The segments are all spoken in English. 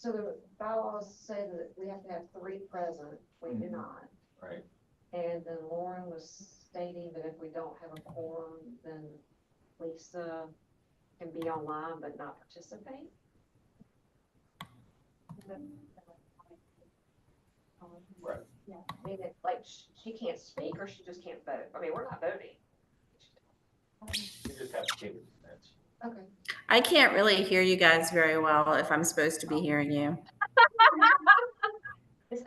So the bylaws say that we have to have 3 present, we do not. Right. And then Lauren was stating that if we don't have a quorum, then Lisa can be online but not participate. Right. Yeah. I mean, like she can't speak or she just can't vote. I mean, we're not voting. You just have to take it. That's Okay. I can't really hear you guys very well if I'm supposed to be hearing you.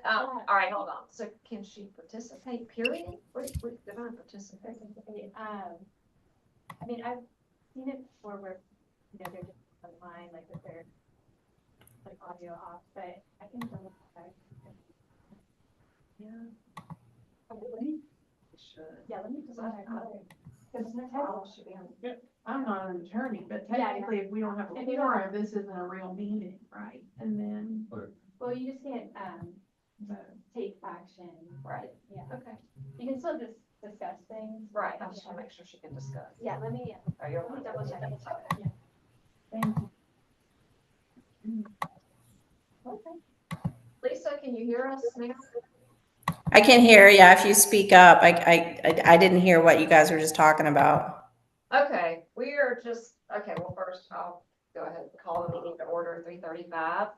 All right, hold on. So can she participate, period? What define participate? I mean, I've seen it before where, you know, they're just online, like with their, like, audio off, but I can double check. Yeah. Probably. Should. Yeah, let me just check. Because should be on. I'm not an attorney, but Yeah, technically, if we don't have a quorum, this isn't a real meeting, right? And then, Well, you just can't, take action. Right. Yeah, Okay. you can still just discuss things. Right. I just want to make sure she can discuss. Yeah, let me, Are you let me okay? double check. Okay. Yeah. thank you. Okay. Lisa, can you hear us now? I can hear, yeah, if you speak up. I didn't hear what you guys were just talking about. Okay, we are just, okay, well, first I'll go ahead and call the meeting to order 3:35.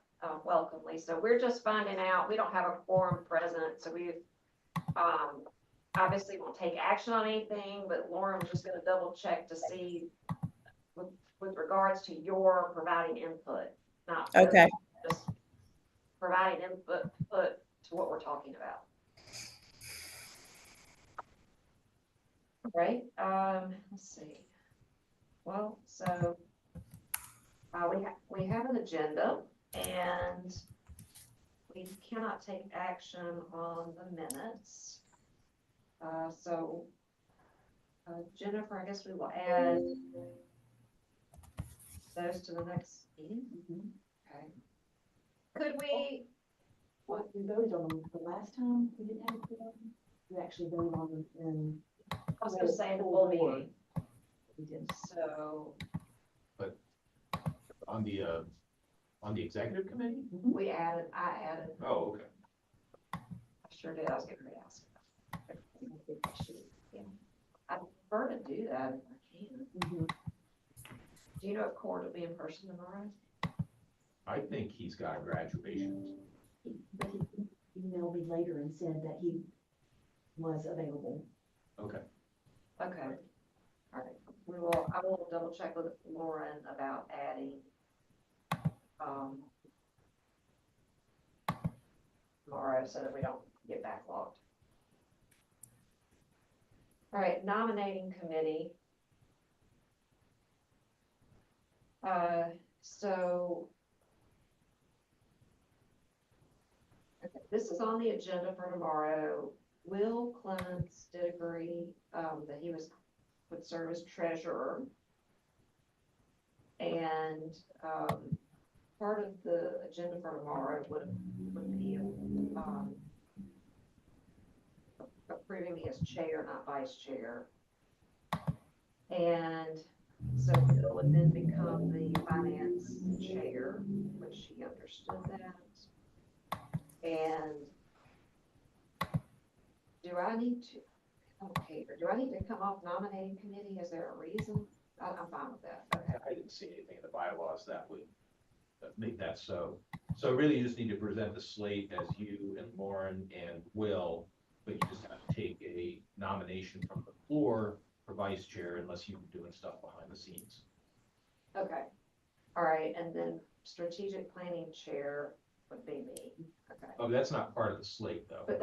Welcome, Lisa. We're just finding out, we don't have a quorum present, so we obviously won't take action on anything, but Lauren was just gonna double check to see with regards to your providing input, not Okay. just providing input to what we're talking about. Right, let's see. Well, so we have an agenda and we cannot take action on the minutes. So Jennifer, I guess we will add those to the next meeting. Okay. Could we? What we voted on them the last time, we didn't have a quorum. We actually voted on them in. I was gonna say the full meeting. We did. So on the executive committee? I added, Oh, okay. I sure did, I was getting ready to ask. Yeah, I prefer to do that if I can. Mhm. Do you know if Cord will be in person tomorrow? I think he's got graduations. But he emailed me later and said that he was available. Okay. Okay, all right, I will double check with Lauren about adding, tomorrow so that we don't get backlogged. All right, nominating committee. So okay, this is on the agenda for tomorrow. Will Clements did agree that he would serve as treasurer. And part of the agenda for tomorrow would be approving me as chair, not vice chair. And so Bill would then become the finance chair, which she understood that. And do I need to come off nominating committee? Is there a reason? I'm fine with that. Okay. I didn't see anything in the bylaws that would make that so. So really you just need to present the slate as you and Lauren and Will, but you just have to take a nomination from the floor for vice chair unless you've been doing stuff behind the scenes. Okay. All right. And then strategic planning chair would be me. Okay. Oh, that's not part of the slate though. But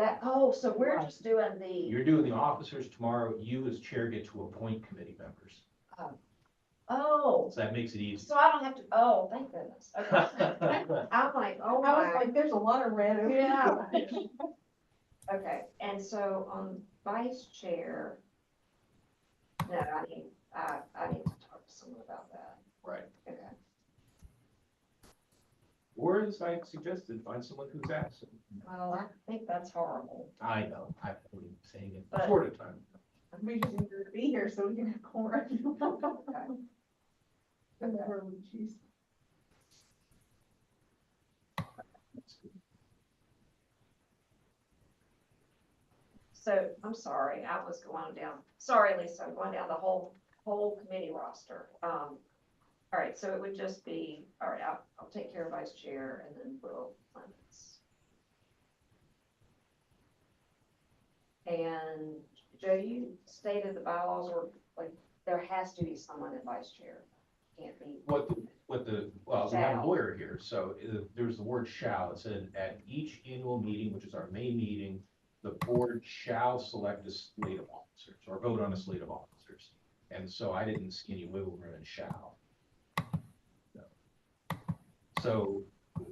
so we're just doing the, You're doing the officers tomorrow. You as chair get to appoint committee members. oh, So that makes it easy. so I don't have to, oh, thank goodness. Okay. I'm like, oh I was my. like, there's a lot of red over Yeah. here. Okay, and so on vice chair, no, I need to talk to someone about that. Right. Okay. Or as I suggested, find someone who's absent. Well, I think that's horrible. I know, I've been saying it But- short of time. We just need her to be here so we can have quorum. Okay. Whoever we choose. so I'm sorry, I was going down, sorry, Lisa, I'm going down the whole committee roster. All right, so it would just be, all right, I'll take care of vice chair and then Will Clements. And Joe, you stated the bylaws were like, there has to be someone in vice chair. Can't be. Well, we have a Shall. lawyer here, so there's the word shall. It said at each annual meeting, which is our May meeting, the board shall select a slate of officers or vote on a slate of officers. And so I didn't see any wiggle room in shall. No. So,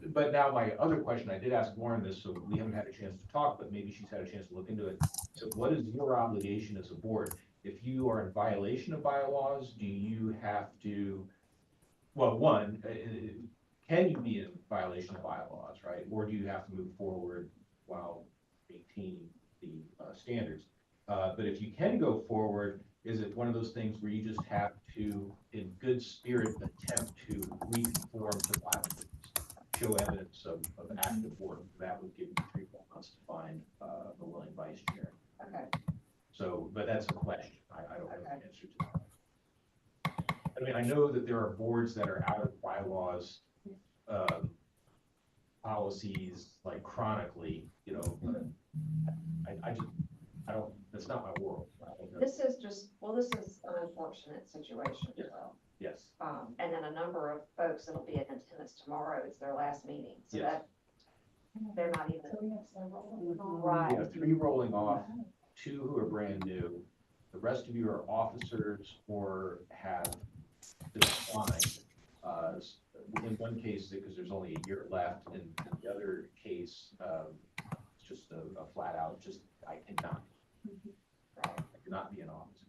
but now my other question, I did ask Lauren this, so we haven't had a chance to talk, but maybe she's had a chance to look into it. So what is your obligation as a board? If you are in violation of bylaws, do you have to, well, one, can you be in violation of bylaws, right? Or do you have to move forward while maintaining the standards? But if you can go forward, is it one of those things where you just have to, in good spirit, attempt to reconform to bylaws? Show evidence of active work, that would give you 3 months to find a willing vice chair. Okay. So, but that's a question. I don't know the Okay. answer to that. I mean, I know that there are boards that are out of bylaws, policies, like chronically, you know, but I don't, that's not my world. This is just, well, this is an unfortunate situation, Yeah. so. Yes, And then a number of folks that'll be in attendance tomorrow, it's their last meeting, so Yes. that, they're not even. So we have several. we Right. have 3 rolling off, 2 who are brand new. The rest of you are officers or have declined. In one case, because there's only a year left, and in the other case, it's just a flat out, just, I cannot be an officer.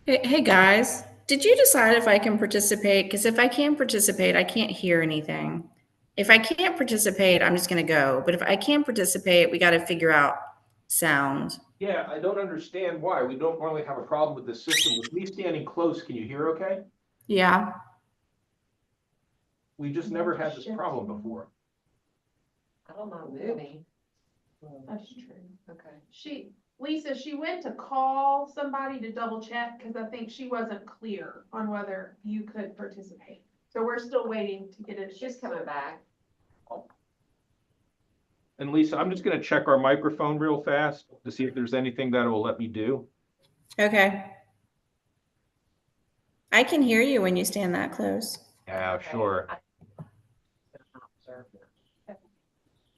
Hey guys, did you decide if I can participate? Because if I can participate, I can't hear anything. If I can't participate, I'm just gonna go. But if I can participate, we gotta figure out sound. Yeah, I don't understand why. We don't normally have a problem with this system. With me standing close, can you hear okay? Yeah, We just never had this problem before. I don't know, moving. That's true. Okay. Lisa, she went to call somebody to double check, because I think she wasn't clear on whether you could participate. So we're still waiting to get it. She's coming back. And Lisa, I'm just gonna check our microphone real fast to see if there's anything that will let me do. okay. I can hear you when you stand that close. Yeah, Okay. sure.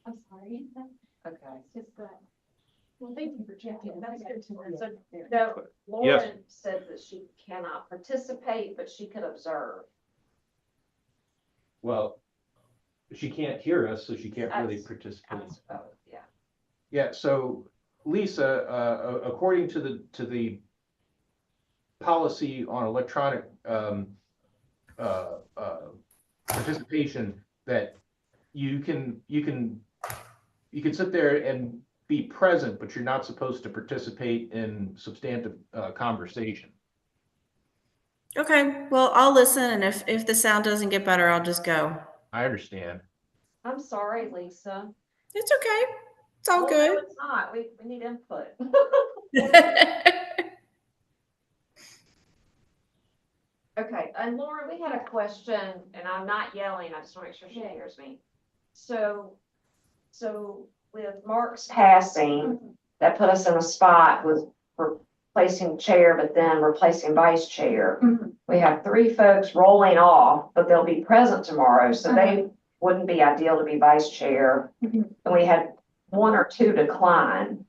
I'm sorry. Okay. It's just that. Well, thank you for checking. That's good to know. So, no, Lauren said that she cannot participate, but she could observe. Well, she can't hear us, so she can't really I participate. suppose, yeah. Yeah, so Lisa, according to the policy on electronic participation, that you can sit there and be present, but you're not supposed to participate in substantive conversation. Okay, well, I'll listen, and if the sound doesn't get better, I'll just go. I understand. I'm sorry, Lisa. It's okay. It's all Well, good. no, it's not. We need input. Okay, and Lauren, we had a question, and I'm not yelling, I just want to make sure she hears me. So with Mark's passing, that put us in a spot with replacing chair, but then replacing vice chair. We have 3 folks rolling off, but they'll be present tomorrow, so they wouldn't be ideal to be vice chair. And we had 1 or 2 decline.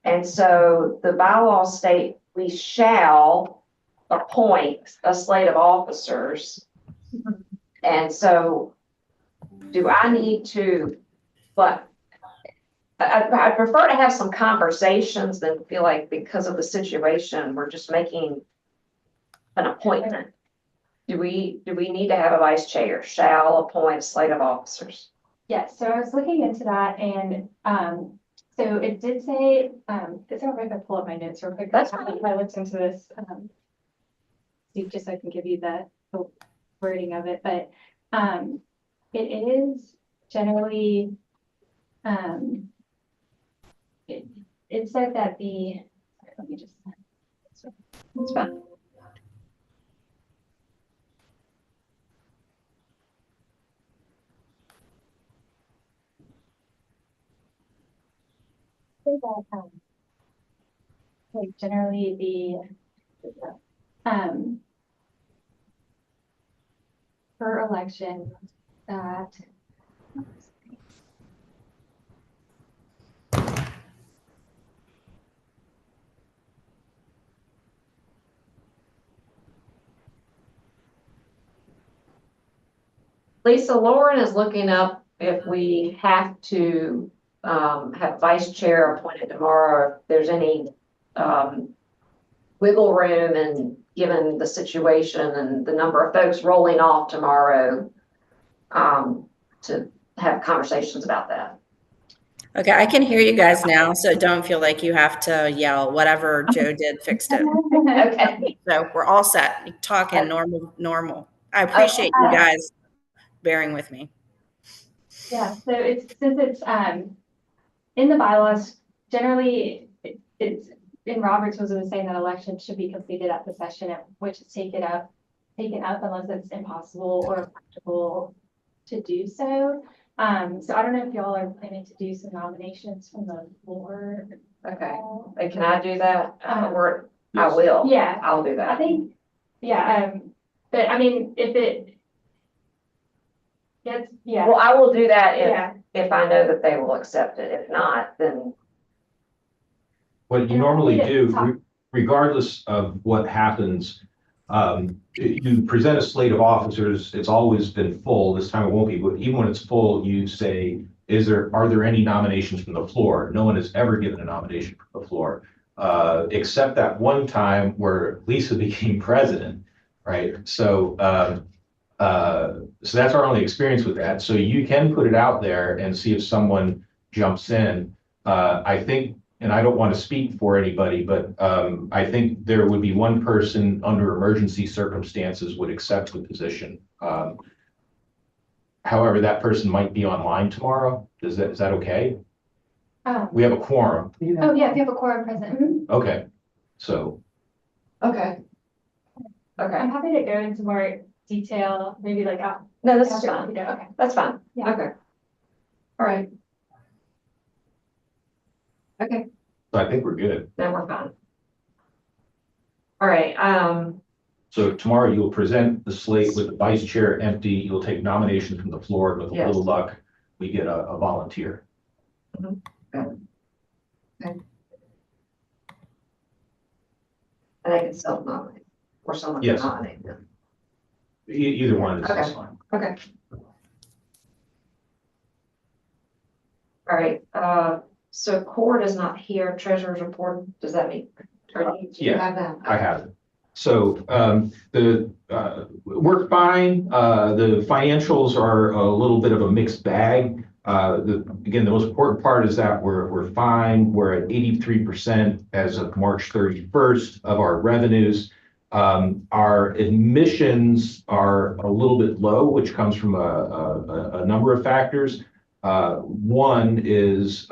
And so the bylaws state we shall appoint a slate of officers. And so do I need to, but I prefer to have some conversations than feel like because of the situation, we're just making an appointment. Do we need to have a vice chair? Shall appoint a slate of officers? Yes, so I was looking into that and, so it did say, is it all right if I pull up my notes real quick? That's fine. I looked into this, just so I can give you the wording of it, but, it is generally, It said that let me just. It's fine. Say that, like generally per election, that. Lisa, Lauren is looking up if we have to, have vice chair appointed tomorrow, if there's any, wiggle room and given the situation and the number of folks rolling off tomorrow, to have conversations about that. Okay, I can hear you guys now, so don't feel like you have to yell. Whatever Joe did fixed it. Okay. So we're all set. Talking normal. I appreciate you guys bearing with me. Yeah, so since it's in the bylaws, generally it's in Robert's was saying that elections should be completed at the session at which it's taken up unless it's impossible or practical to do so. So I don't know if y'all are planning to do some nominations from the floor. Okay, and can I do that? Or I Yes. will. Yeah, I'll do I that. think, yeah, but I mean, if it gets, yeah, Well, I will do that yeah. if I know that they will accept it. If not, then, What you And normally we didn't talk- do, regardless of what happens, you present a slate of officers, it's always been full, this time it won't be, but even when it's full, you say, are there any nominations from the floor? No one has ever given a nomination from the floor, except that one time where Lisa became president, right? So that's our only experience with that. So you can put it out there and see if someone jumps in. I think, and I don't want to speak for anybody, but I think there would be one person under emergency circumstances would accept the position. However, that person might be online tomorrow. Is that okay? We have a quorum. Oh, yeah, if you have a quorum present. Mhm. Okay, so okay. Okay, I'm happy to go into more detail, maybe like, no, this is after fine. we go, okay. That's fine. Yeah. Okay. All right. Okay, I think we're good. then we're fine. All right, So tomorrow you'll present the slate with the vice chair empty. You'll take nominations from the floor. With a Yes. little luck, we get a volunteer. and I can self-nominate, or someone can Yes. nominate them. Either one is Okay. fine. Okay. All right, so court is not here, treasurer's report, does that mean? Or do you Yeah. have that? I have it. So we're fine. The financials are a little bit of a mixed bag. Again, the most important part is that we're fine. We're at 83% as of March 31st of our revenues. Our admissions are a little bit low, which comes from a number of factors. One is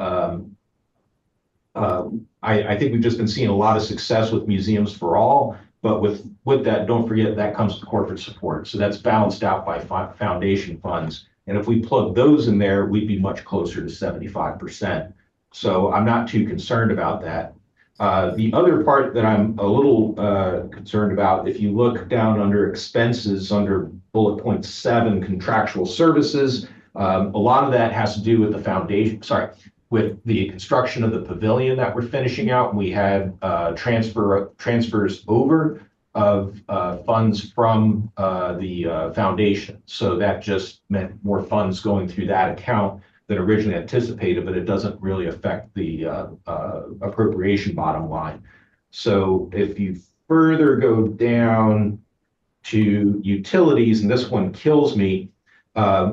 I think we've just been seeing a lot of success with Museums for All, but with that, don't forget that comes with corporate support. So that's balanced out by foundation funds. And if we plug those in there, we'd be much closer to 75%. So I'm not too concerned about that. The other part that I'm a little concerned about, if you look down under expenses under bullet point 7, contractual services, a lot of that has to do with the foundation, with the construction of the pavilion that we're finishing out. We had transfers over of funds from the foundation. So that just meant more funds going through that account than originally anticipated, but it doesn't really affect the appropriation bottom line. So if you further go down to utilities, and this one kills me,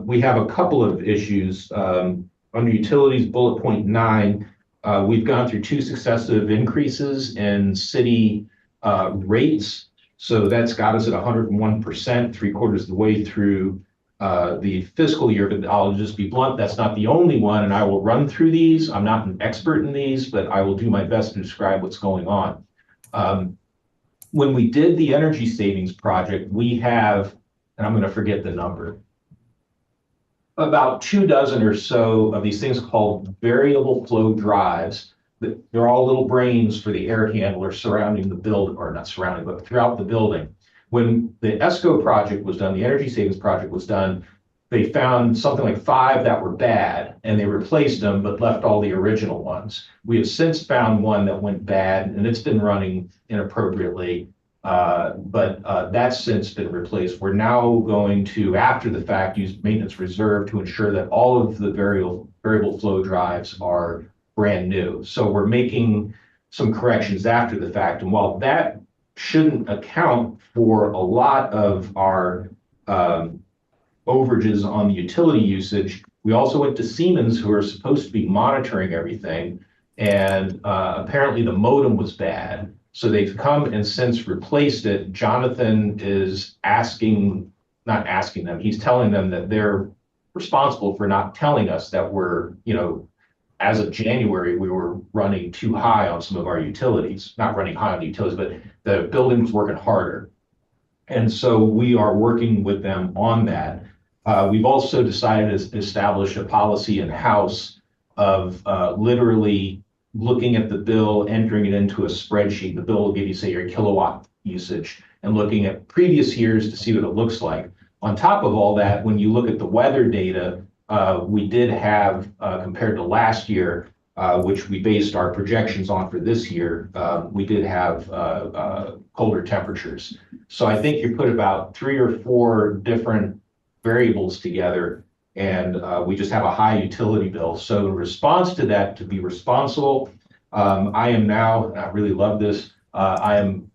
we have a couple of issues. Under utilities, bullet point 9, we've gone through 2 successive increases in city rates. So that's got us at 101%, 3/4 of the way through the fiscal year, but I'll just be blunt, that's not the only one, and I will run through these. I'm not an expert in these, but I will do my best to describe what's going on. When we did the energy savings project, we have, and I'm going to forget the number, about 24 or so of these things called variable flow drives. They're all little brains for the air handler surrounding the building, or not surrounding, but throughout the building. When the ESCO project was done, the energy savings project was done, they found something like 5 that were bad, and they replaced them, but left all the original ones. We have since found one that went bad, and it's been running inappropriately, but that's since been replaced. We're now going to, after the fact, use maintenance reserve to ensure that all of the variable flow drives are brand new. So we're making some corrections after the fact. And while that shouldn't account for a lot of our overages on the utility usage, we also went to Siemens, who are supposed to be monitoring everything. And apparently the modem was bad. So they've come and since replaced it. Jonathan is not asking them, he's telling them that they're responsible for not telling us that we're, as of January, we were running too high on some of our utilities, not running high on the utilities, but the building was working harder. And so we are working with them on that. We've also decided to establish a policy in-house of literally looking at the bill, entering it into a spreadsheet. The bill will give you, say, your kilowatt usage, and looking at previous years to see what it looks like. On top of all that, when you look at the weather data, we did have, compared to last year, which we based our projections on for this year, we did have colder temperatures. So I think you put about 3 or 4 different variables together, and we just have a high utility bill. So in response to that, to be responsible, I am now, and I really love this, I am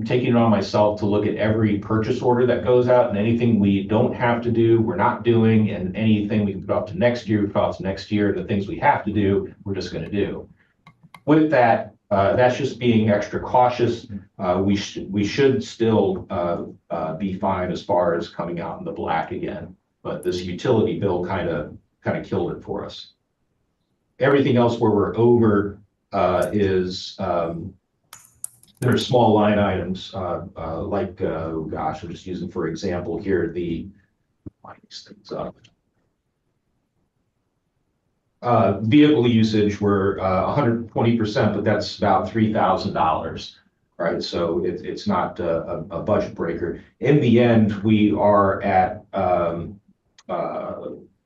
taking it on myself to look at every purchase order that goes out, and anything we don't have to do, we're not doing, and anything we can put off to next year, we put off to next year. The things we have to do, we're just going to do. With that, that's just being extra cautious. We should still be fine as far as coming out in the black again, but this utility bill kind of killed it for us. Everything else where we're over is there are small line items like, gosh, I'm just using for example here, line these things up. Vehicle usage, we're 120%, but that's about $3,000, right? So it's not a budget breaker. In the end, we are at,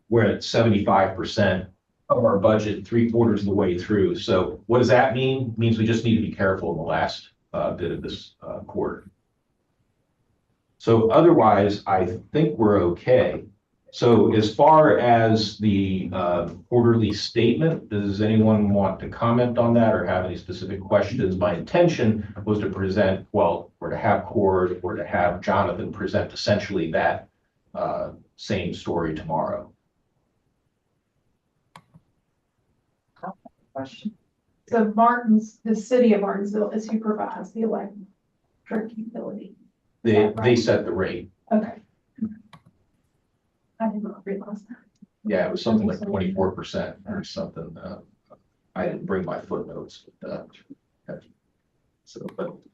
we're at 75% of our budget, 3/4 of the way through. So what does that mean? It means we just need to be careful in the last bit of this quarter. So otherwise, I think we're okay. So as far as the quarterly statement, does anyone want to comment on that or have any specific questions? My intention was to present, or to have Cord or to have Jonathan present essentially that same story tomorrow. Question. So the city of Martinsville is who provides the electric utility. They set the rate. Okay. I did not realize that. Yeah, it was something like 24% or something. I didn't bring my footnotes. But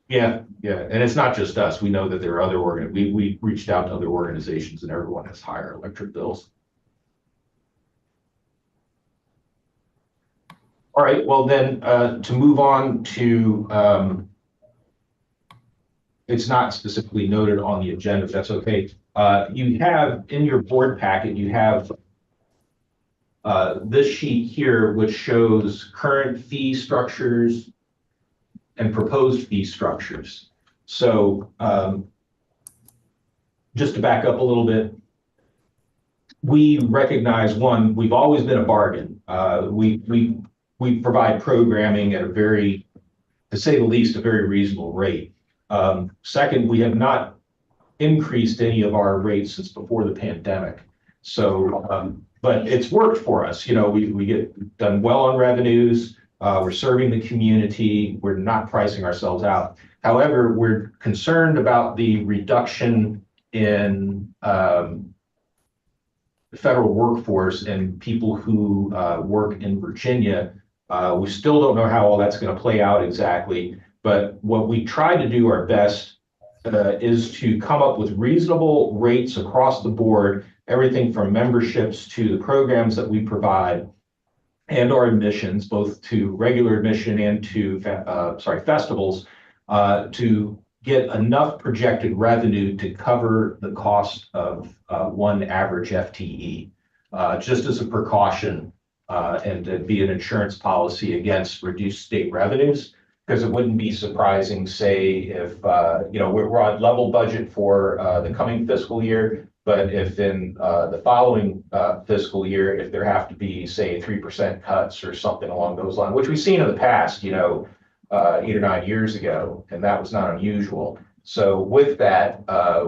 yeah, and it's not just us. We know that there are other we reached out to other organizations, and everyone has higher electric bills. All right, well then, to move on to, it's not specifically noted on the agenda, if that's okay. You have in your board packet, you have this sheet here, which shows current fee structures and proposed fee structures. So just to back up a little bit, we recognize, one, we've always been a bargain. We provide programming at a very, to say the least, a very reasonable rate. Second, we have not increased any of our rates since before the pandemic. So, but it's worked for us. We get done well on revenues. We're serving the community. We're not pricing ourselves out. However, we're concerned about the reduction in federal workforce and people who work in Virginia. We still don't know how all that's going to play out exactly, but what we try to do our best is to come up with reasonable rates across the board, everything from memberships to the programs that we provide and our admissions, both to regular admission and to festivals, to get enough projected revenue to cover the cost of one average FTE, just as a precaution and to be an insurance policy against reduced state revenues. Because it wouldn't be surprising, say, if we're on level budget for the coming fiscal year, but if in the following fiscal year, if there have to be, say, 3% cuts or something along those lines, which we've seen in the past, 8 or 9 years ago, and that was not unusual. So with that,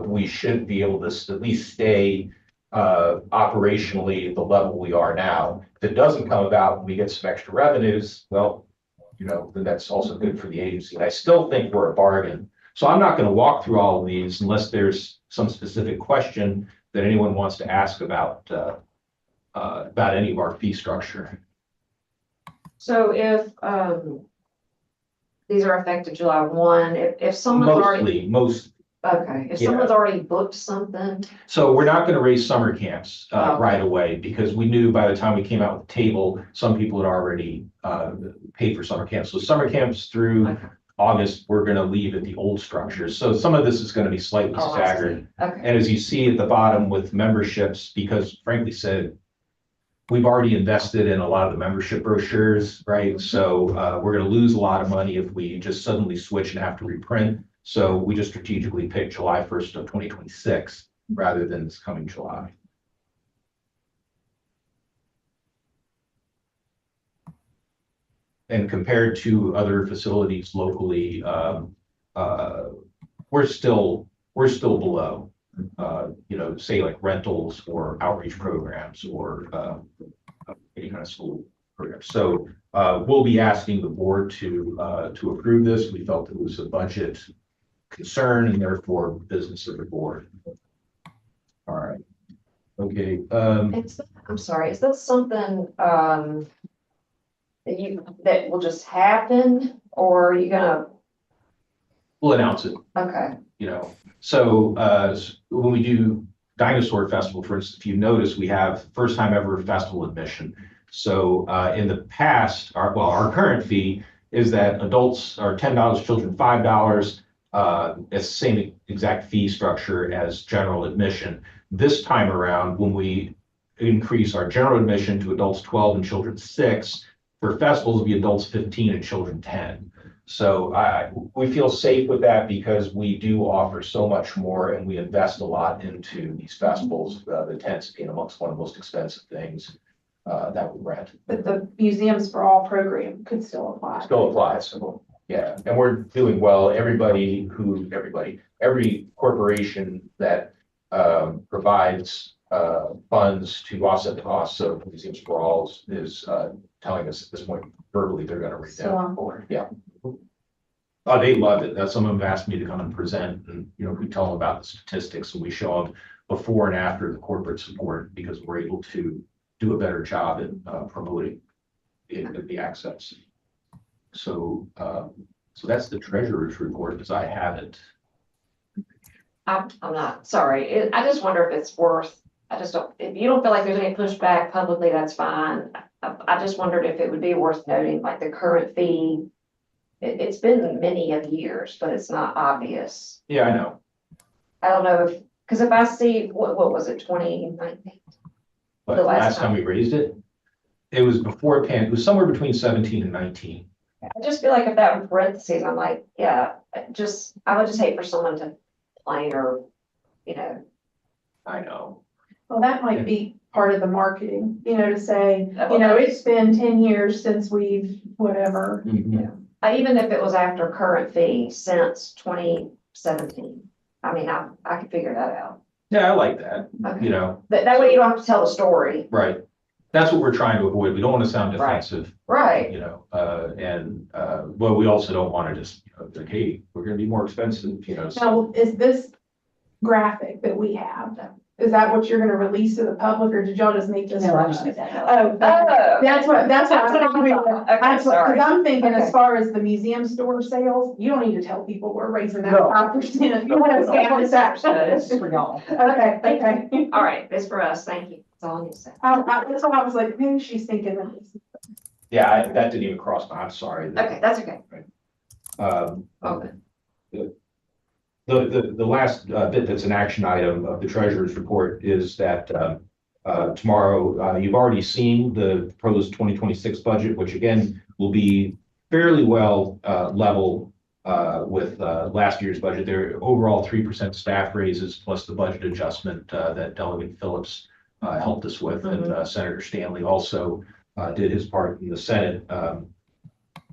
we should be able to at least stay operationally at the level we are now. If it doesn't come about and we get some extra revenues, well, then that's also good for the agency. And I still think we're a bargain. So I'm not going to walk through all of these unless there's some specific question that anyone wants to ask about any of our fee structure. So if these are effective July 1, if someone's already, if someone's already booked something. So we're not going to raise summer camps Okay. right away, because we knew by the time we came out with the table, some people had already paid for summer camps. So summer camps through August, we're going to leave at the old structure. So some of this is going to be slightly staggered. Okay. And as you see at the bottom with memberships, because frankly said, we've already invested in a lot of the membership brochures, right? So we're going to lose a lot of money if we just suddenly switch and have to reprint. So we just strategically picked July 1st of 2026 rather than this coming July. And compared to other facilities locally, we're still below, say like rentals or outreach programs or any kind of school program. So we'll be asking the board to approve this. We felt it was a budget concern and therefore business of the board. All right. Okay. I'm sorry, is this something that will just happen, or are you gonna? We'll announce it. Okay. So when we do Dinosaur Festival, for instance, if you notice, we have first time ever festival admission. So in the past, our current fee is that adults are $10, children $5. It's the same exact fee structure as general admission. This time around, when we increase our general admission to adults 12 and children 6, for festivals, it'll be adults 15 and children 10. So we feel safe with that because we do offer so much more and we invest a lot into these festivals. The tents being amongst one of the most expensive things that we rent. But the Museums for All program could still apply. Still applies. So, yeah, and we're doing well. Every corporation that provides funds to offset the costs of Museums for All is telling us at this point verbally they're going to read Still on board. Yeah. Oh, they love it. Some of them have asked me to come and present, and we tell them about the statistics, and we show them before and after the corporate support because we're able to do a better job in promoting the access. So, so that's the treasurer's report as I have it. I'm not, sorry, I just wonder if it's worth, if you don't feel like there's any pushback publicly, that's fine. I just wondered if it would be worth noting, like the current fee, it's been many of years, but it's not obvious. Yeah, I know. I don't know because if I see, what was it, 2019? But The the last last time we raised it, it was before it was somewhere between 17 and 19. I just feel like if that were parentheses, I'm like, yeah, I would just hate for someone to complain or, I know. Well, that might be part of the marketing, to say, it's been 10 years since we've whatever. Mhm. Even if it was after current fee since 2017, I mean, I could figure that out. Yeah, I like that. Okay. That way you don't have to tell the story. right. That's what we're trying to avoid. We don't want to sound defensive. Right. But we also don't want to just like, hey, we're going to be more expensive. Now, is this graphic that we have, Is that what you're gonna release to the public, or did y'all just make this? No, I just made that up. Oh, that's what That's what I I'm thinking. thought. Okay, sorry. Cause I'm thinking Okay. as far as the museum store sales, you don't need to tell people we're raising that No. 5%. You want to say what's that? It's for y'all. Okay, okay. All right, it's for us, thank you, that's all I need to say. That's why I was like, maybe she's thinking of this. Yeah, that didn't even cross my, I'm sorry. Okay, that's okay. Um, Okay. The last bit that's an action item of the treasurer's report is that tomorrow, you've already seen the proposed 2026 budget, which again will be fairly well level with last year's budget. There are overall 3% staff raises plus the budget adjustment that Delegate Phillips helped us with, and Senator Stanley also did his part in the Senate.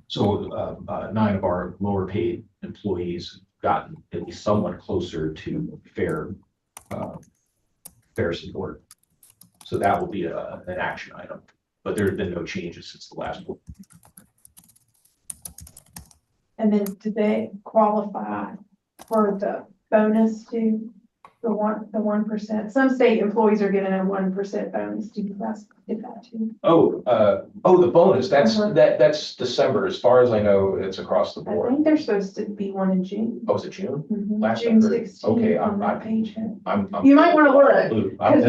So 9 of our lower paid employees gotten at least somewhat closer to fair support. So that will be an action item, but there have been no changes since the last one. And then do they qualify for the bonus too? The 1%? Some state employees are getting a 1% bonus. Do you guys get that too? The bonus, that's December. As far as I know, it's across the I board. think there's supposed to be one in June. Oh, is it June? Mhm. Last I June heard. 16th Okay, on that I'm- page. I'm You might want to look. I'm- 'Cause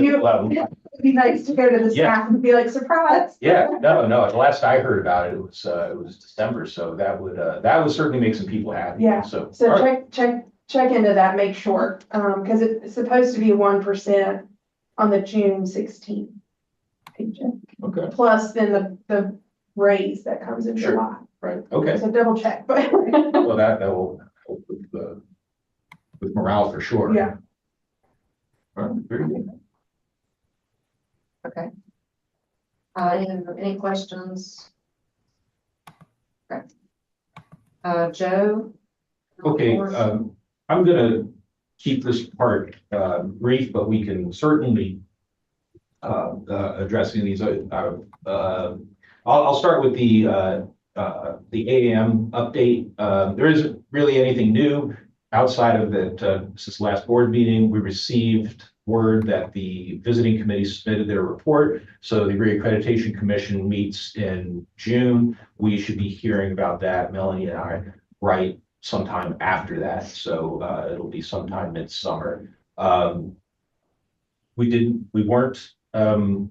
It'd be nice to go to the Yeah. staff and be like, surprise. Yeah, no, the last I heard about it was December, so that would certainly make some people happy. Yeah. So, all So right. check into that, make sure, because it's supposed to be 1% on the June 16th paycheck. Okay, Plus then the raise that comes in Sure. July. right, okay. So double check, but Well, that will help with morale for sure. yeah. All right, very good. Okay. Any questions? Okay. Joe? Okay, I'm gonna keep this part brief, but we can certainly address any of these. I'll start with the AAM update. There isn't really anything new outside of that. Since the last board meeting, we received word that the visiting committee submitted their report. So the Reaccreditation Commission meets in June. We should be hearing about that, Melanie and I, right sometime after that. So it'll be sometime midsummer. We weren't, there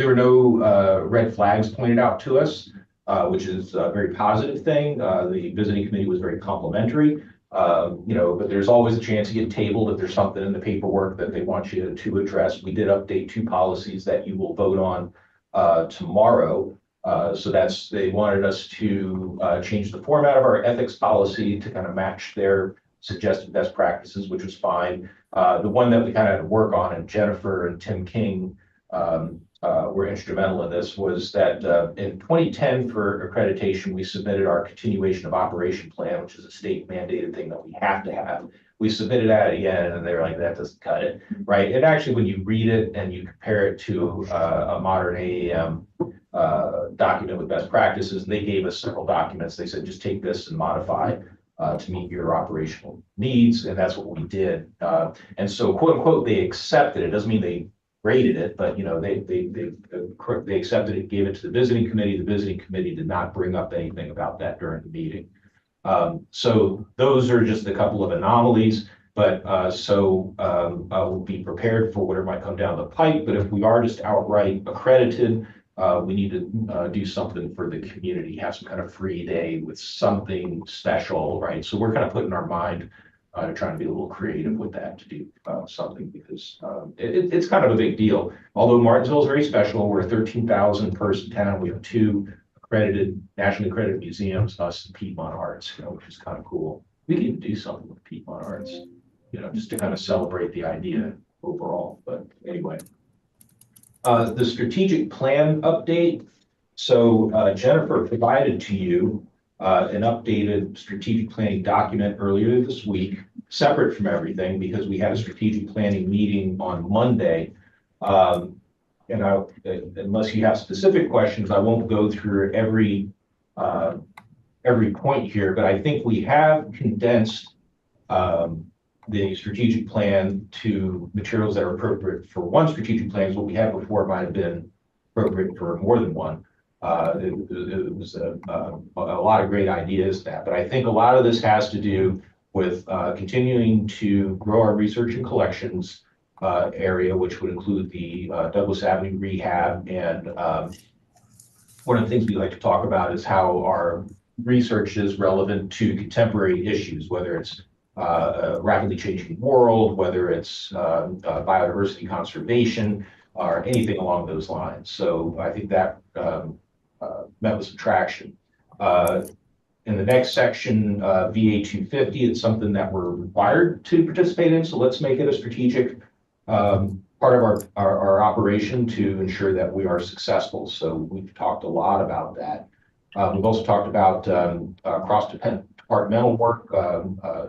were no red flags pointed out to us, which is a very positive thing. The visiting committee was very complimentary. But there's always a chance to get tabled if there's something in the paperwork that they want you to address. We did update 2 policies that you will vote on tomorrow. So they wanted us to change the format of our ethics policy to kind of match their suggested best practices, which was fine. The one that we kind of had to work on, and Jennifer and Tim King were instrumental in this, was that in 2010 for accreditation, we submitted our continuation of operation plan, which is a state mandated thing that we have to have. We submitted that again, and they were like, that doesn't cut it, right? And actually, when you read it and you compare it to a modern AAM document with best practices, they gave us several documents. They said, just take this and modify to meet your operational needs, and that's what we did. And so, quote unquote, they accepted it. Doesn't mean they rated it, but they accepted it, gave it to the visiting committee. The visiting committee did not bring up anything about that during the meeting. So those are just a couple of anomalies, but we'll be prepared for whatever might come down the pipe. But if we are just outright accredited, we need to do something for the community, have some kind of free day with something special, right? So we're kind of putting our mind to trying to be a little creative with that to do something, because it's kind of a big deal. Although Martinsville is very special, we're a 13,000 person town. We have 2 nationally accredited museums, us and Piedmont Arts, which is kind of cool. We can even do something with Piedmont Arts, just to kind of celebrate the idea overall. But anyway, the strategic plan update. So Jennifer provided to you an updated strategic planning document earlier this week, separate from everything, because we had a strategic planning meeting on Monday. Unless you have specific questions, I won't go through every point here, but I think we have condensed the strategic plan to materials that are appropriate for one strategic plan. What we had before might have been appropriate for more than one. It was a lot of great ideas that, but I think a lot of this has to do with continuing to grow our research and collections area, which would include the Douglas Avenue rehab. And one of the things we like to talk about is how our research is relevant to contemporary issues, whether it's a rapidly changing world, whether it's biodiversity conservation, or anything along those lines. So I think that met with some traction. In the next section, VA 250, it's something that we're required to participate in. So let's make it a strategic part of our operation to ensure that we are successful. So we've talked a lot about that. We've also talked about cross-departmental work,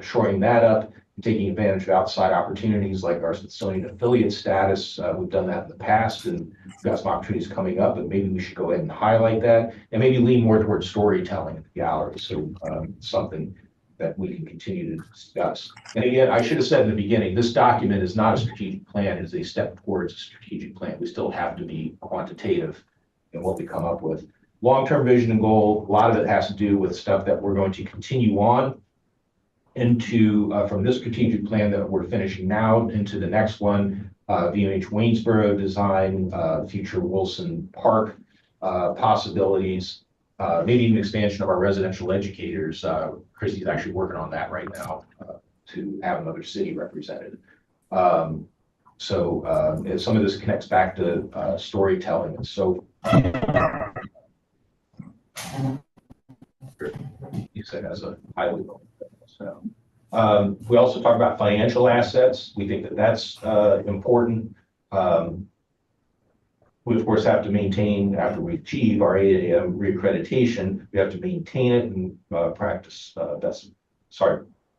shoring that up, taking advantage of outside opportunities like our Smithsonian affiliate status. We've done that in the past, and we've got some opportunities coming up, but maybe we should go ahead and highlight that and maybe lean more towards storytelling at the gallery. So something that we can continue to discuss. And again, I should have said in the beginning, this document is not a strategic plan, it's a step towards a strategic plan. We still have to be quantitative in what we come up with. Long-term vision and goal, a lot of it has to do with stuff that we're going to continue on into from this strategic plan that we're finishing now into the next one, VMNH Waynesboro design, future Wilson Park possibilities, maybe an expansion of our residential educators. Christy's actually working on that right now to have another city represented. So some of this connects back to storytelling. And so you said as a highly so. We also talk about financial assets. We think that that's important. We, of course, have to maintain, after we achieve our AAM reaccreditation, we have to maintain it and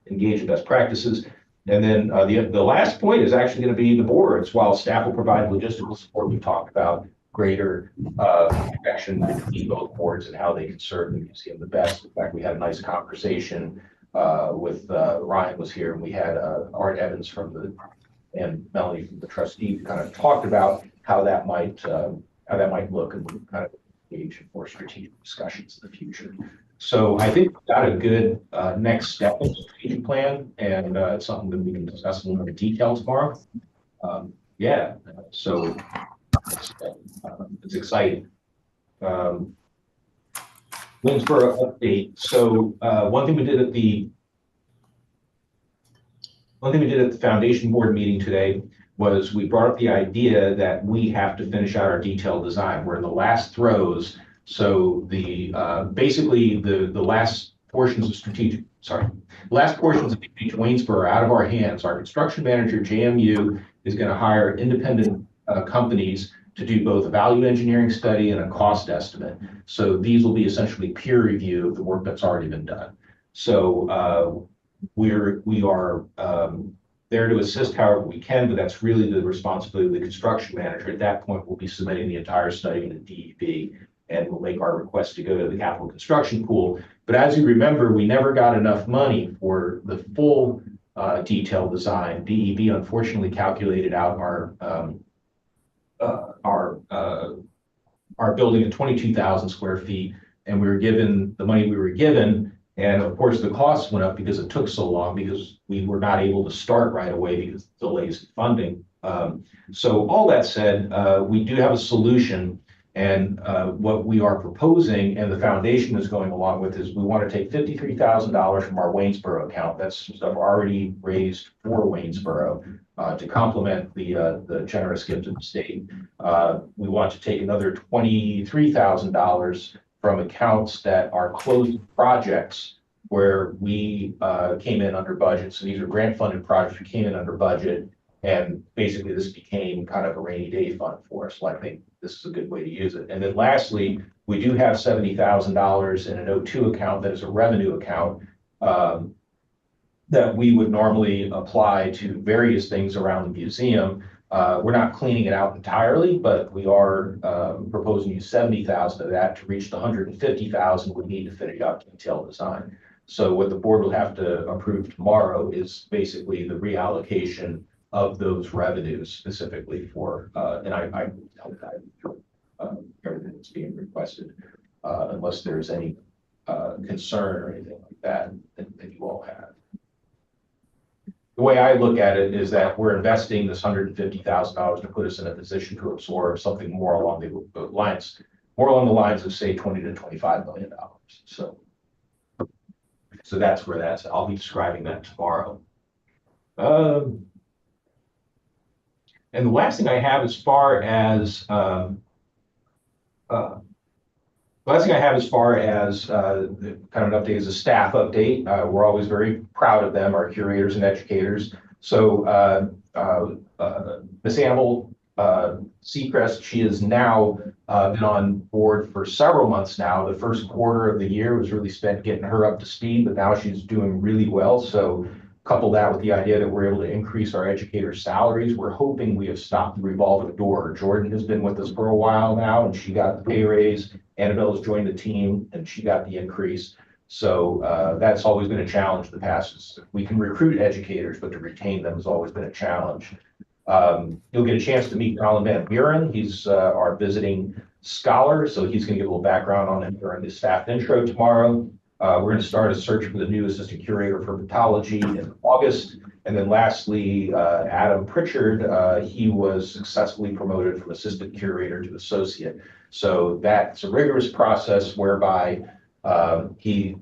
engage in best practices. And then the last point is actually going to be the boards. While staff will provide logistical support, we talked about greater connection between both boards and how they can serve the museum the best. In fact, we had a nice conversation with Ryan was here, and we had Art Evans and Melanie from the trustee kind of talked about how that might look, and we kind of engage in more strategic discussions in the future. So I think we've got a good next step in the strategic plan, and it's something that we can discuss in a little more detail tomorrow. So it's exciting. Waynesboro update. So one thing we did at the foundation board meeting today was we brought up the idea that we have to finish out our detailed design. We're in the last throes. So basically the last portions of Waynesboro are out of our hands. Our construction manager, JMU, is going to hire independent companies to do both a value engineering study and a cost estimate. So these will be essentially peer review of the work that's already been done. So we are there to assist however we can, but that's really the responsibility of the construction manager. At that point, we'll be submitting the entire study to DEP, and we'll make our request to go to the capital construction pool. But as you remember, we never got enough money for the full detailed design. DEP unfortunately calculated out our building at 22,000 square feet, and we were given the money we were given. And of course, the costs went up because it took so long, because we were not able to start right away because of delays in funding. So all that said, we do have a solution, and what we are proposing, and the foundation is going along with, is we want to take $53,000 from our Waynesboro account. That's stuff already raised for Waynesboro to complement the generous gift of the state. We want to take another $23,000 from accounts that are closed projects where we came in under budget. So these are grant funded projects we came in under budget, and basically this became kind of a rainy day fund for us. So I think this is a good way to use it. And then lastly, we do have $70,000 in an O2 account that is a revenue account that we would normally apply to various things around the museum. We're not cleaning it out entirely, but we are proposing to use $70,000 of that to reach the $150,000 we need to finish out detailed design. So what the board will have to approve tomorrow is basically the reallocation of those revenues specifically for, and I help that everything that's being requested, unless there's any concern or anything like that that you all have. The way I look at it is that we're investing this $150,000 to put us in a position to absorb something more along the lines of say $20 to $25 million. So that's where that's. I'll be describing that tomorrow. And the last thing I have as far as the kind of an update is a staff update. We're always very proud of them, our curators and educators. So Miss Annabelle Seacrest, she has now been on board for several months now. The first quarter of the year was really spent getting her up to speed, but now she's doing really well. So couple that with the idea that we're able to increase our educator salaries, we're hoping we have stopped the revolving door. Jordan has been with us for a while now, and she got the pay raise. Annabelle has joined the team, and she got the increase. So that's always been a challenge in the past. We can recruit educators, but to retain them has always been a challenge. You'll get a chance to meet Colin Van Buren. He's our visiting scholar, so he's going to give a little background on him during the staff intro tomorrow. We're going to start a search for the new assistant curator for pathology in August. And then lastly, Adam Pritchard, he was successfully promoted from assistant curator to associate. So that's a rigorous process whereby he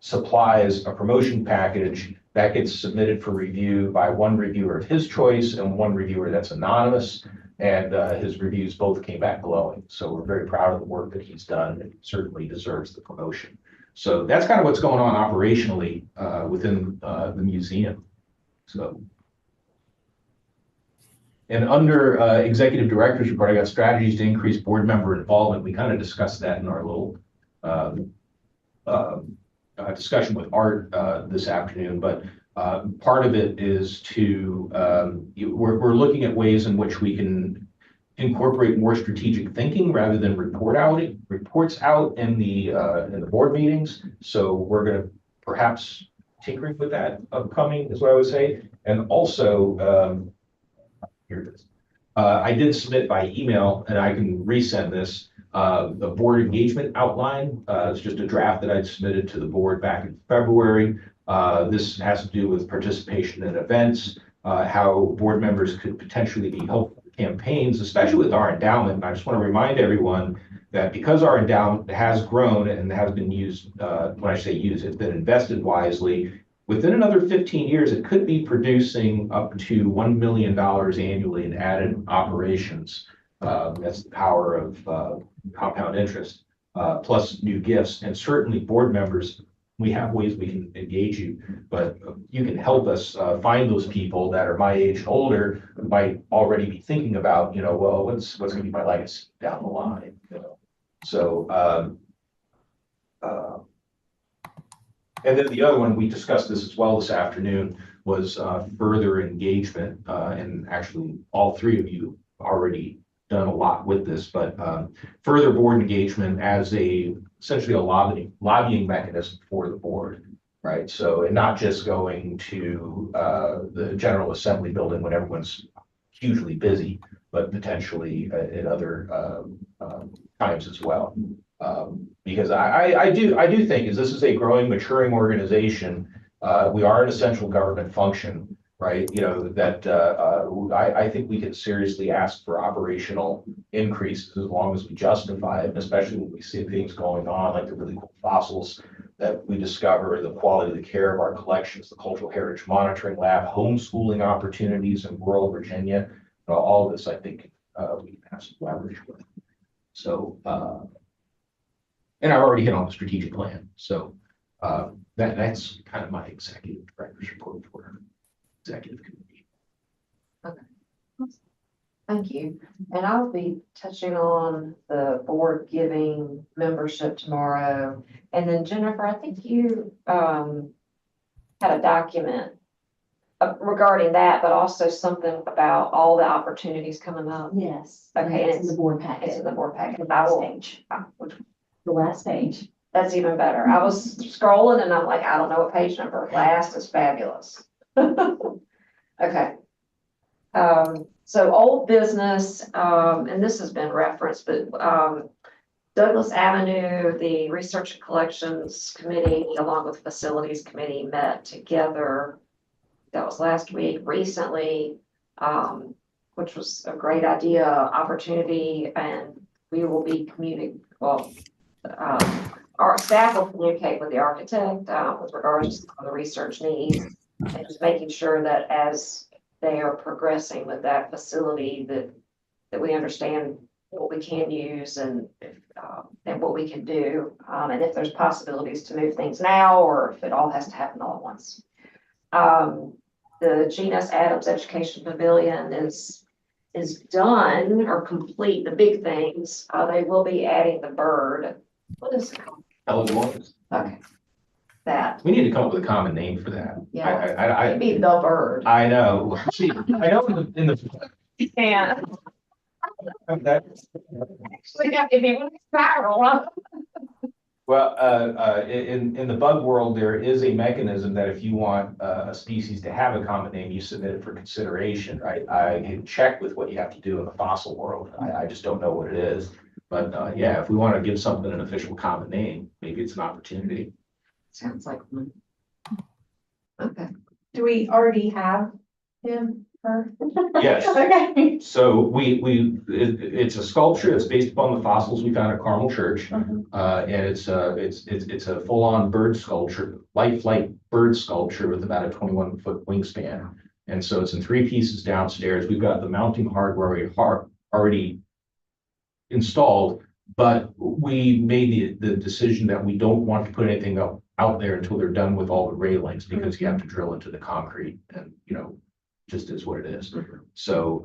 supplies a promotion package that gets submitted for review by one reviewer of his choice and one reviewer that's anonymous. And his reviews both came back glowing. So we're very proud of the work that he's done, and certainly deserves the promotion. So that's kind of what's going on operationally within the museum. So, and under executive director's report, I got strategies to increase board member involvement. We kind of discussed that in our little discussion with Art this afternoon, but part of it is to, we're looking at ways in which we can incorporate more strategic thinking rather than reports out in the board meetings. So we're going to perhaps tinkering with that upcoming is what I would say. And also, here it is. I did submit by email, and I can resend this, the board engagement outline. It's just a draft that I submitted to the board back in February. This has to do with participation in events, how board members could potentially be helpful campaigns, especially with our endowment. And I just want to remind everyone that because our endowment has grown and has been used, when I say used, it's been invested wisely, within another 15 years, it could be producing up to $1 million annually in added operations. That's the power of compound interest, plus new gifts. And certainly board members, we have ways we can engage you, but you can help us find those people that are my age and older who might already be thinking about, well, what's going to be my legacy down the line, So, and then the other one, we discussed this as well this afternoon, was further engagement. And actually, all three of you already done a lot with this, but further board engagement as essentially a lobbying mechanism for the board, right? So, and not just going to the General Assembly building when everyone's hugely busy, but potentially at other times as well. Because I do think as this is a growing, maturing organization, we are an essential government function, right? I think we can seriously ask for operational increases as long as we justify it, and especially when we see things going on like the really cool fossils that we discover, the quality of the care of our collections, the Cultural Heritage Monitoring Lab, homeschooling opportunities in rural Virginia. All of this, I think, we can have some leverage with. So, and I've already hit on the strategic plan. So that's kind of my executive director's report for executive committee. Okay. Thank you. And I'll be touching on the board giving membership tomorrow. And then Jennifer, I think you had a document regarding that, but also something about all the opportunities coming up. Yes. Okay, It's in the board packet. It's in the board packet. The last page. The last page. That's even better. I was scrolling and I'm like, I don't know what page number. Last is fabulous. Okay. So old business, and this has been referenced, but, Douglas Avenue, the Research and Collections Committee, along with Facilities Committee, met together. That was last week, recently, which was a great idea, opportunity, and we will be our staff will communicate with the architect, with regards to the research needs, and just making sure that as they are progressing with that facility, that we understand what we can use and what we can do, and if there's possibilities to move things now, or if it all has to happen all at once. The G.S. Adams Education Pavilion is done or complete, the big things. They will be adding the bird. What is it called? Eligible. Okay. That, We need to come up with a common name for that. yeah, it'd be the bird. I know. See, I know in the. Yeah. That, Actually, if you want to spiral, huh? well, in the bug world, there is a mechanism that if you want a species to have a common name, you submit it for consideration, right? I can check with what you have to do in the fossil world. I just don't know what it is. But yeah, if we want to give something an official common name, maybe it's an opportunity. Sounds like one. Okay. Do we already have him, her? Yes. Okay. So it's a sculpture that's based upon the fossils we found at Carmel Church. Mhm. And it's a full-on bird sculpture, lifelike bird sculpture with about a 21-foot wingspan. And so it's in 3 pieces downstairs. We've got the mounting hardware already installed, but we made the decision that we don't want to put anything out there until they're done with all the railings, because you have to drill into the concrete, and just is what it is. So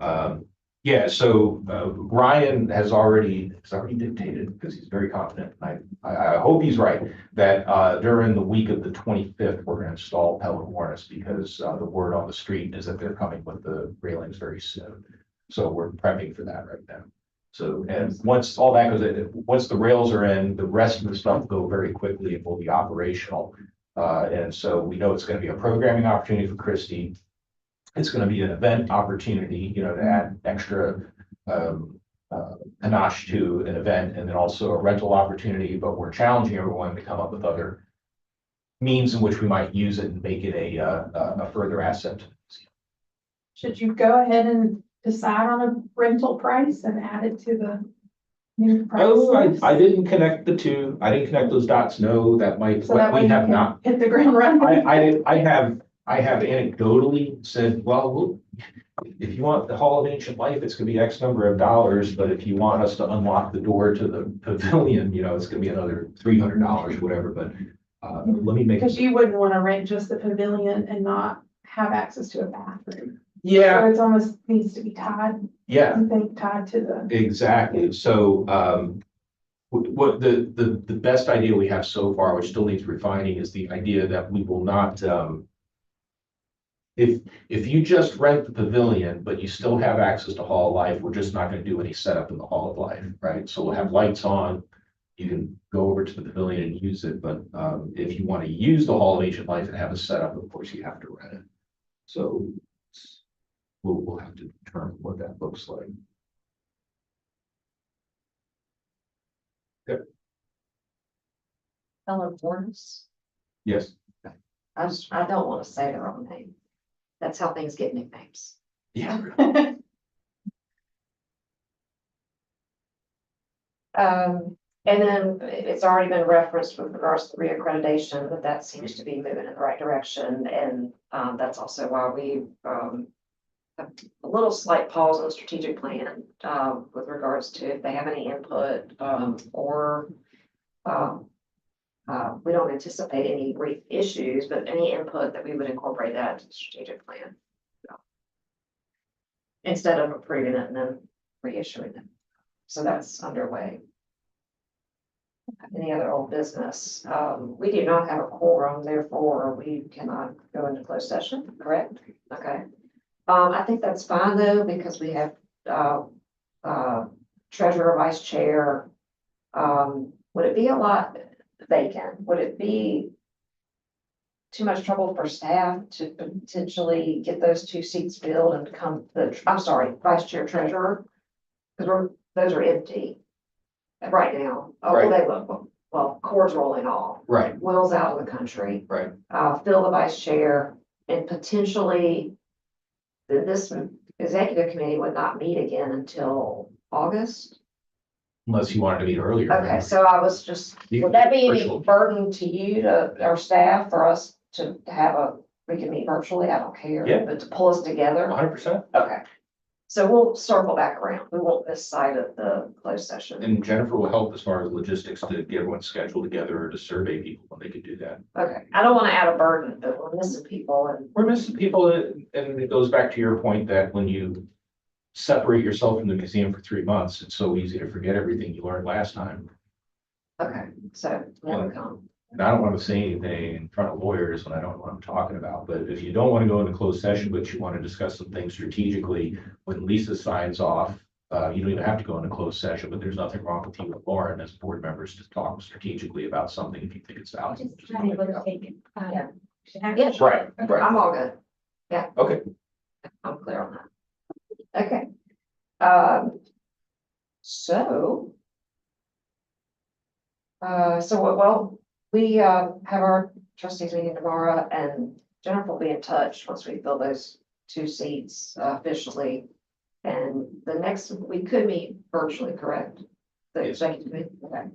yeah, so Ryan has already dictated, because he's very confident. I hope he's right, that during the week of the 25th, we're going to install pellet harness, because the word on the street is that they're coming with the railings very soon. So we're prepping for that right now. So, and once all that goes in, once the rails are in, the rest of the stuff will go very quickly and will be operational. And so we know it's going to be a programming opportunity for Christie. It's going to be an event opportunity, to add extra panache to an event, and then also a rental opportunity. But we're challenging everyone to come up with other means in which we might use it and make it a further asset. Should you go ahead and decide on a rental price and add it to the new price? Oh, list? I didn't connect the two. I didn't connect those dots. No, that might, So that way we you have can not. hit the ground running. I have anecdotally said, well, if you want the Hall of Ancient Life, it's gonna be X number of dollars, but if you want us to unlock the door to the pavilion, it's gonna be another $300, whatever, but let me make. Because you wouldn't want to rent just the pavilion and not have access to a bathroom. Yeah, So it's almost needs to be tied, yeah, I think, tied to the. exactly. So, what the best idea we have so far, which still needs refining, is the idea that we will not, if you just rent the pavilion, but you still have access to Hall of Life, we're just not going to do any setup in the Hall of Life, right? So we'll have lights on. You can go over to the pavilion and use it, but if you want to use the Hall of Ancient Life and have a setup, of course, you have to rent it. So we'll have to determine what that looks like. Fellow Horns. Yes. I don't want to say the wrong name. That's how things get nicknames. Yeah. And then it's already been referenced with regards to reaccreditation, that seems to be moving in the right direction. And that's also why we have a little slight pause on the strategic plan with regards to if they have any input or we don't anticipate any brief issues, but any input that we would incorporate that into the strategic plan. Instead of approving it and then reissuing it. So that's underway. Any other old business? We do not have a quorum, therefore we cannot go into closed session, correct? Okay. I think that's fine though, because we have treasurer, vice chair. Would it be a lot vacant, would it be too much trouble for staff to potentially get those 2 seats filled and become I'm sorry, vice chair treasurer? Because those are empty right now. Oh, well, they look, well, Core's rolling off. Right, Will's out of the country. right. Fill the vice chair, and potentially this executive committee would not meet again until August. Unless you wanted to meet earlier. Okay, so I was just, You would can that be any virtual. burden to you, to our staff, for us to have we can meet virtually? I don't care. Yeah. But to pull us together? 100%. Okay. So we'll circle back around. We won't miss sight of the closed session. And Jennifer will help as far as logistics to get everyone scheduled together or to survey people when they could do that. Okay, I don't want to add a burden, but we're missing people and, We're missing people, and it goes back to your point that when you separate yourself from the museum for 3 months, it's so easy to forget everything you learned last time. okay, so more to come. And I don't want to say anything in front of lawyers when I don't know what I'm talking about, but if you don't want to go into closed session, but you want to discuss some things strategically, when Lisa signs off, you don't even have to go into closed session, but there's nothing wrong with you and Lauren as board members to talk strategically about something if you think it's valuable. Just trying to take it. Yeah. Yeah. Yeah, Right, right. I'm all good. Okay. I'm clear on that. Okay. So. Well, we have our trustees meeting tomorrow, and Jennifer will be in touch once we fill those 2 seats officially. And the next, we could meet virtually, correct? The Yes. executive committee, okay.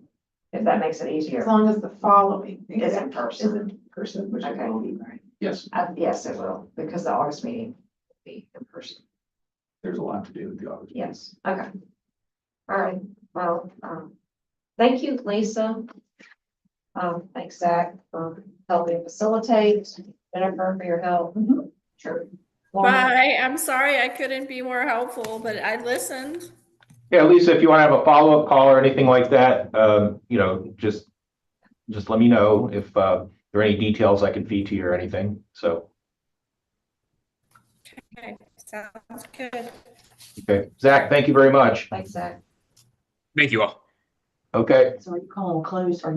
If that makes it As easier. long as the following. Is in Is person. in person, which Okay. will be right. Yes, Yes, it will, because the August meeting will be in person. there's a lot to do with the August. Yes, okay. All right, well, thank you, Lisa. Thanks, Zach, for helping facilitate, Jennifer for your help. Sure. Lauren, Bye. I'm sorry I couldn't be more helpful, but I listened. Yeah, Lisa, if you want to have a follow-up call or anything like that, just let me know if there are any details I can feed to you or anything. So, Okay, sounds good. okay, Zach, thank you very much. Thanks, Zach. Thank you all. Okay. So are you calling closed, or